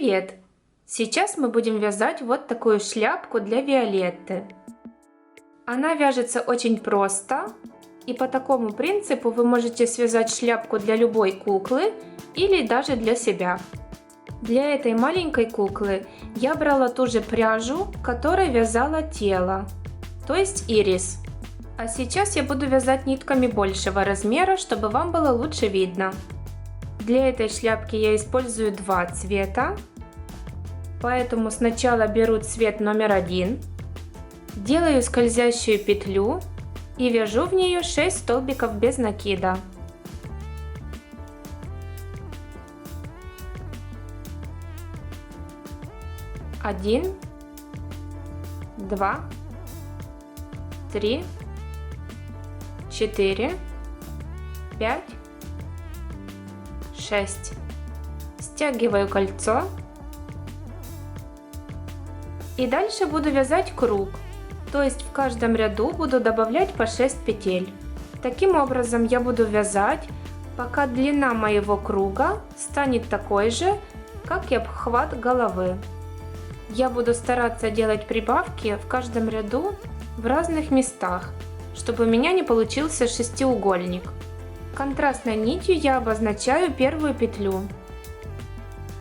Привет! Сейчас мы будем вязать вот такую шляпку для Виолетты. Она вяжется очень просто, и по такому принципу вы можете связать шляпку для любой куклы или даже для себя. Для этой маленькой куклы я брала ту же пряжу, которой вязала тело, то есть ирис. А сейчас я буду вязать нитками большего размера, чтобы вам было лучше видно. Для этой шляпки я использую два цвета, поэтому сначала беру цвет номер 1, делаю скользящую петлю и вяжу в нее 6 столбиков без накида. Один, 2, 3, 4, 5, 6. Стягиваю кольцо. И дальше буду вязать круг, то есть в каждом ряду буду добавлять по 6 петель. Таким образом я буду вязать, пока длина моего круга станет такой же, как и обхват головы. Я буду стараться делать прибавки в каждом ряду в разных местах, чтобы у меня не получился шестиугольник. Контрастной нитью я обозначаю первую петлю.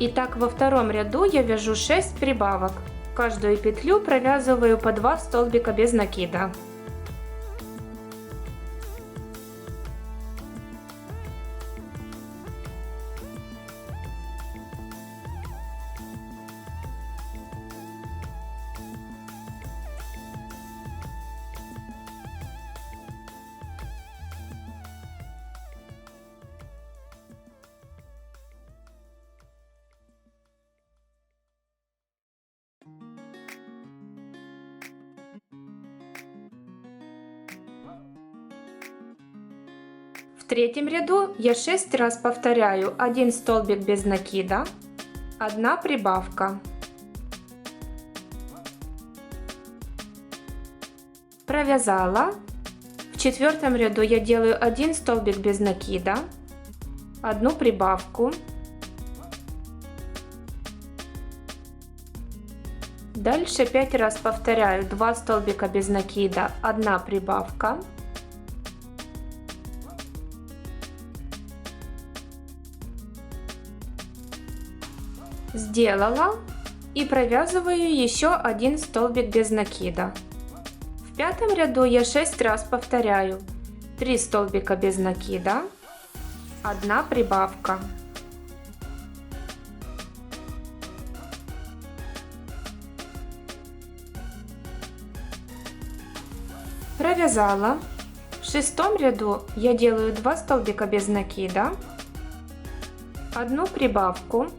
Итак, во втором ряду я вяжу 6 прибавок. Каждую петлю провязываю по 2 столбика без накида. В третьем ряду я 6 раз повторяю 1 столбик без накида, 1 прибавка. Провязала. В четвертом ряду я делаю 1 столбик без накида, 1 прибавку. Дальше 5 раз повторяю 2 столбика без накида, 1 прибавка. Сделала и провязываю еще 1 столбик без накида. В пятом ряду я 6 раз повторяю 3 столбика без накида, 1 прибавка. Провязала. В шестом ряду я делаю 2 столбика без накида, 1 прибавку.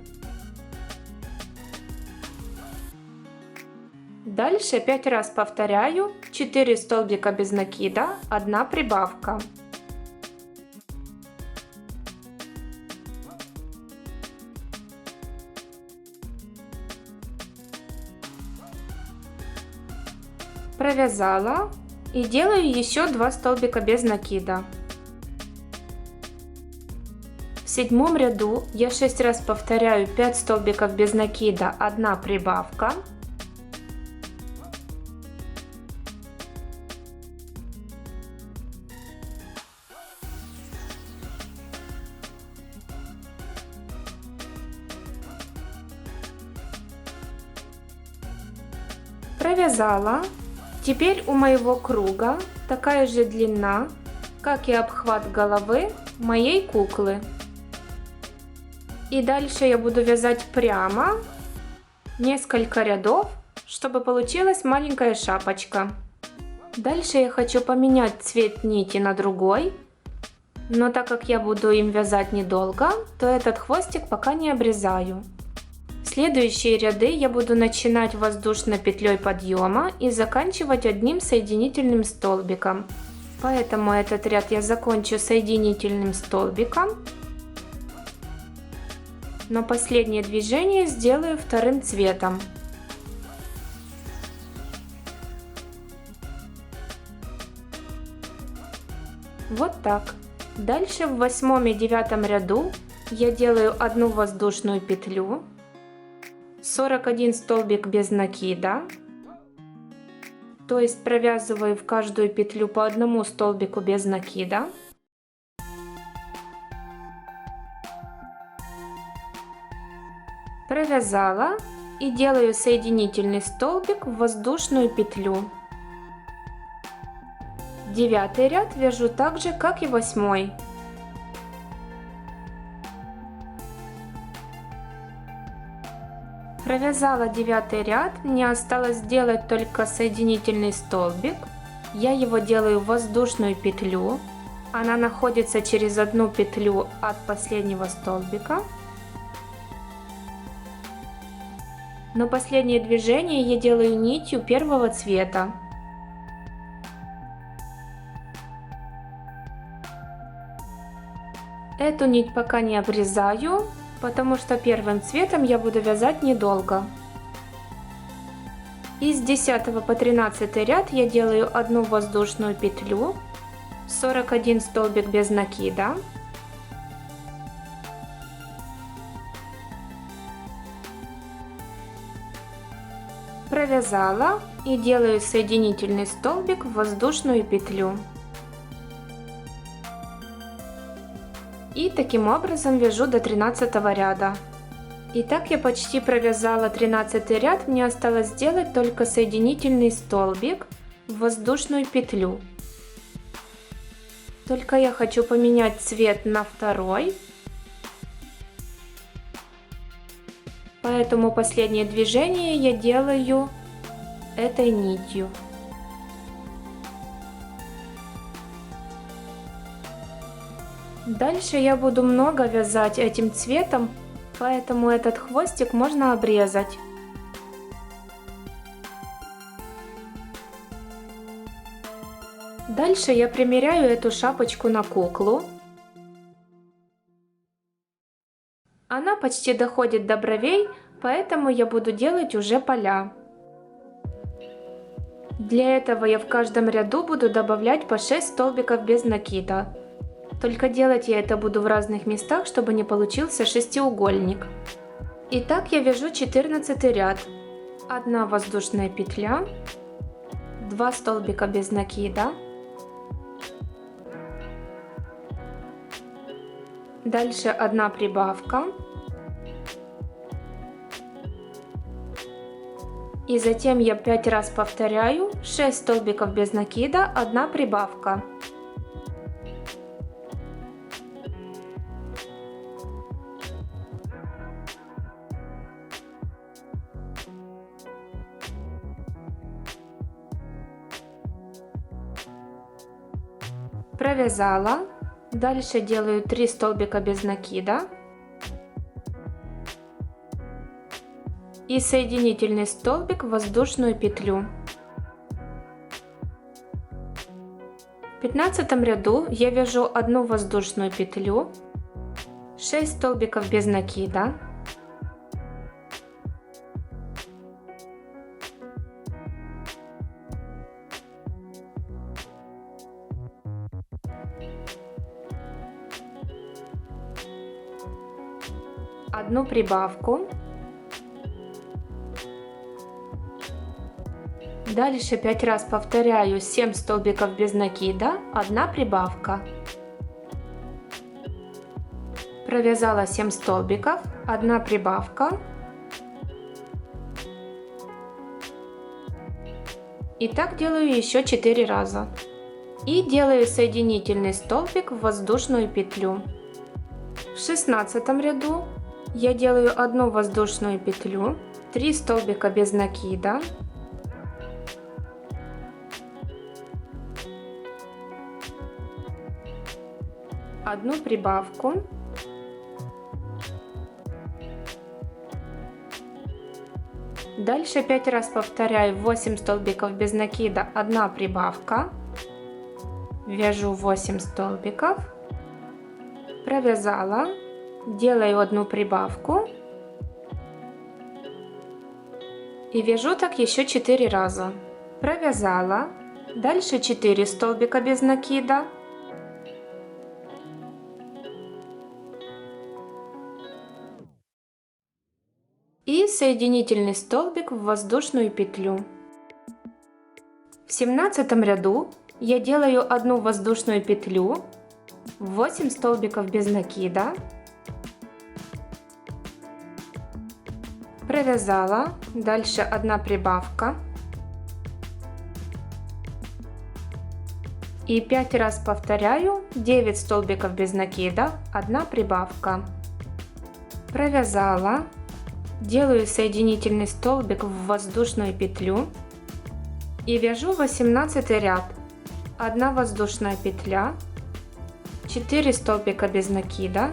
Дальше 5 раз повторяю 4 столбика без накида, 1 прибавка. Провязала и делаю еще 2 столбика без накида. В седьмом ряду я 6 раз повторяю 5 столбиков без накида, 1 прибавка. Провязала. Теперь у моего круга такая же длина, как и обхват головы моей куклы. И дальше я буду вязать прямо несколько рядов, чтобы получилась маленькая шапочка. Дальше я хочу поменять цвет нити на другой, но так как я буду им вязать недолго, то этот хвостик пока не обрезаю. Следующие ряды я буду начинать воздушной петлей подъема и заканчивать одним соединительным столбиком. Поэтому этот ряд я закончу соединительным столбиком, но последнее движение сделаю вторым цветом. Вот так. Дальше в 8 и 9 ряду я делаю одну воздушную петлю, 41 столбик без накида, то есть провязываю в каждую петлю по одному столбику без накида. Провязала и делаю соединительный столбик в воздушную петлю. 9 ряд вяжу так же, как и 8. Провязала 9 ряд, мне осталось сделать только соединительный столбик. Я его делаю в воздушную петлю. Она находится через одну петлю от последнего столбика. Но последнее движение я делаю нитью первого цвета. Эту нить пока не обрезаю, потому что первым цветом я буду вязать недолго. И с 10 по 13 ряд я делаю одну воздушную петлю, 41 столбик без накида. Провязала и делаю соединительный столбик в воздушную петлю. И таким образом вяжу до 13 ряда. Итак, я почти провязала 13 ряд, мне осталось сделать только соединительный столбик в воздушную петлю. Только я хочу поменять цвет на второй. Поэтому последнее движение я делаю этой нитью. Дальше я буду много вязать этим цветом, поэтому этот хвостик можно обрезать. Дальше я примеряю эту шапочку на куклу. Она почти доходит до бровей, поэтому я буду делать уже поля. Для этого я в каждом ряду буду добавлять по 6 столбиков без накида. Только делать я это буду в разных местах, чтобы не получился шестиугольник. Итак, я вяжу 14 ряд. 1 воздушная петля, 2 столбика без накида. Дальше 1 прибавка. И затем я 5 раз повторяю 6 столбиков без накида, 1 прибавка. Провязала. Дальше делаю 3 столбика без накида. И соединительный столбик в воздушную петлю. В 15 ряду я вяжу 1 воздушную петлю, 6 столбиков без накида. Одну прибавку. Дальше 5 раз повторяю 7 столбиков без накида, 1 прибавка. Провязала 7 столбиков, 1 прибавка. И так делаю еще 4 раза. И делаю соединительный столбик в воздушную петлю. В 16 ряду я делаю 1 воздушную петлю, 3 столбика без накида. Одну прибавку. Дальше 5 раз повторяю 8 столбиков без накида, 1 прибавка. Вяжу 8 столбиков. Провязала. Делаю 1 прибавку. И вяжу так еще 4 раза. Провязала. Дальше 4 столбика без накида. И соединительный столбик в воздушную петлю. В 17 ряду я делаю одну воздушную петлю, 8 столбиков без накида, провязала, дальше одна прибавка и 5 раз повторяю, 9 столбиков без накида, 1 прибавка, провязала, делаю соединительный столбик в воздушную петлю и вяжу 18 ряд, 1 воздушная петля, 4 столбика без накида,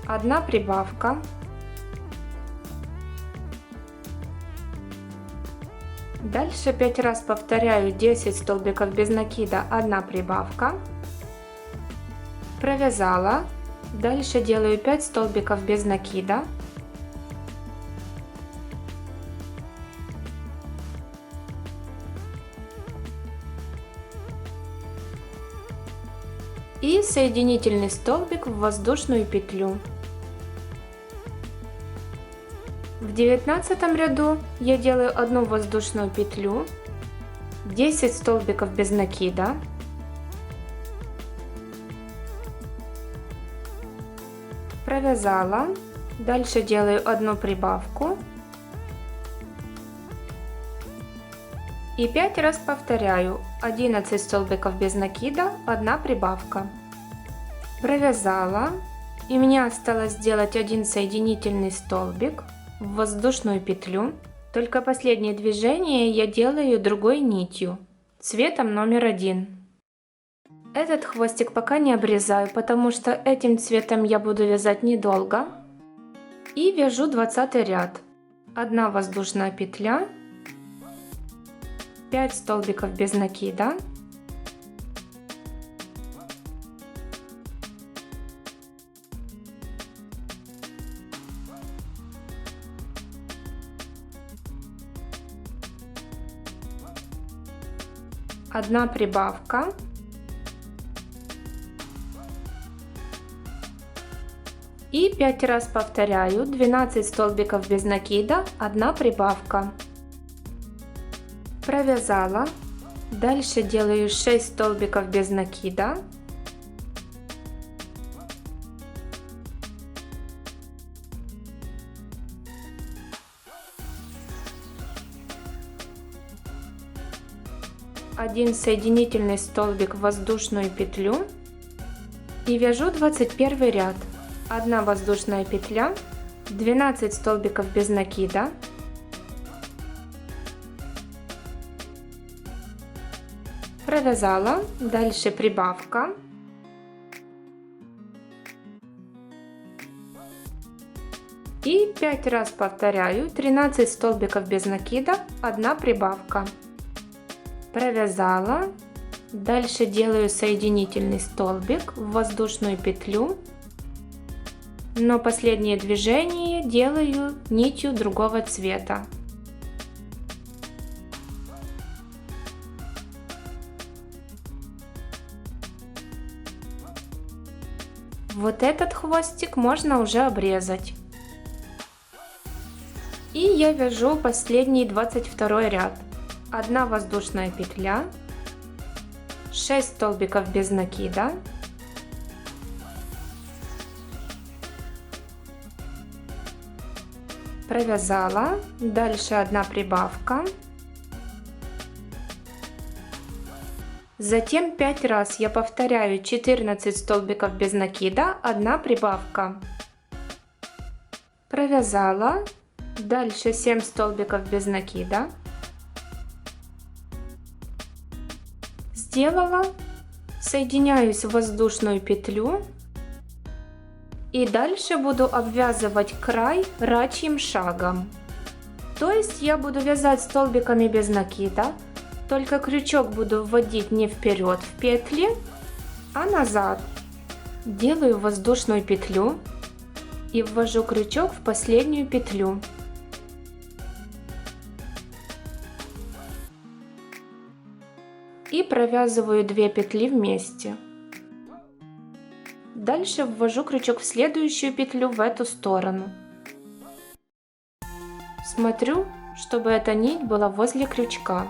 одна прибавка, дальше 5 раз повторяю, 10 столбиков без накида, 1 прибавка, провязала, дальше делаю 5 столбиков без накида, и соединительный столбик в воздушную петлю. В 19 ряду я делаю одну воздушную петлю, 10 столбиков без накида, провязала, дальше делаю одну прибавку и 5 раз повторяю, 11 столбиков без накида, 1 прибавка, провязала, и мне осталось сделать один соединительный столбик в воздушную петлю, только последнее движение я делаю другой нитью, цветом номер 1. Этот хвостик пока не обрезаю, потому что этим цветом я буду вязать недолго. И вяжу 20 ряд, 1 воздушная петля, 5 столбиков без накида, одна прибавка и 5 раз повторяю, 12 столбиков без накида, 1 прибавка, провязала, дальше делаю 6 столбиков без накида, один соединительный столбик в воздушную петлю и вяжу 21 ряд, 1 воздушная петля, 12 столбиков без накида, провязала, дальше прибавка, и 5 раз повторяю, 13 столбиков без накида, 1 прибавка, провязала, дальше делаю соединительный столбик в воздушную петлю, но последнее движение делаю нитью другого цвета. Вот этот хвостик можно уже обрезать. И я вяжу последний 22 ряд. 1 воздушная петля, 6 столбиков без накида, провязала, дальше 1 прибавка, затем 5 раз я повторяю 14 столбиков без накида, 1 прибавка, провязала, дальше 7 столбиков без накида, сделала, соединяюсь в воздушную петлю и дальше буду обвязывать край рачьим шагом. То есть я буду вязать столбиками без накида, только крючок буду вводить не вперед в петли, а назад. Делаю воздушную петлю и ввожу крючок в последнюю петлю. и провязываю 2 петли вместе. Дальше ввожу крючок в следующую петлю в эту сторону. Смотрю, чтобы эта нить была возле крючка.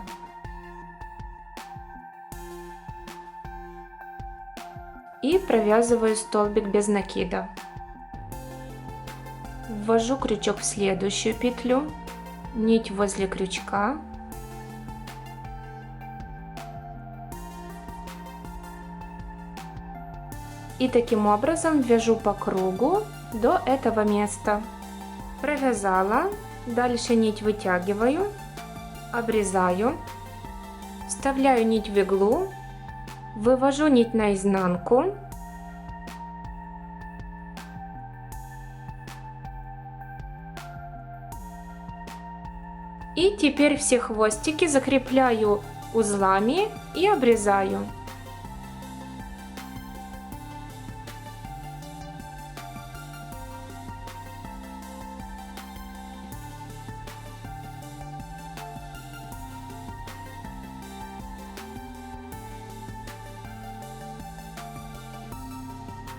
И провязываю столбик без накида. Ввожу крючок в следующую петлю, нить возле крючка. И таким образом вяжу по кругу до этого места. Провязала, дальше нить вытягиваю, обрезаю, вставляю нить в иглу, вывожу нить наизнанку. И теперь все хвостики закрепляю узлами и обрезаю.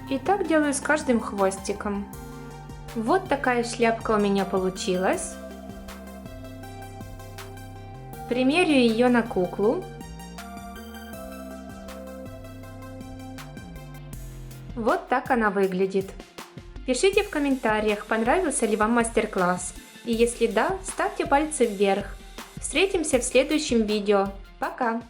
И так делаю с каждым хвостиком. Вот такая шляпка у меня получилась. Примерю ее на куклу. Вот так она выглядит. Пишите в комментариях, понравился ли вам мастер-класс. И если да, ставьте пальцы вверх. Встретимся в следующем видео. Пока!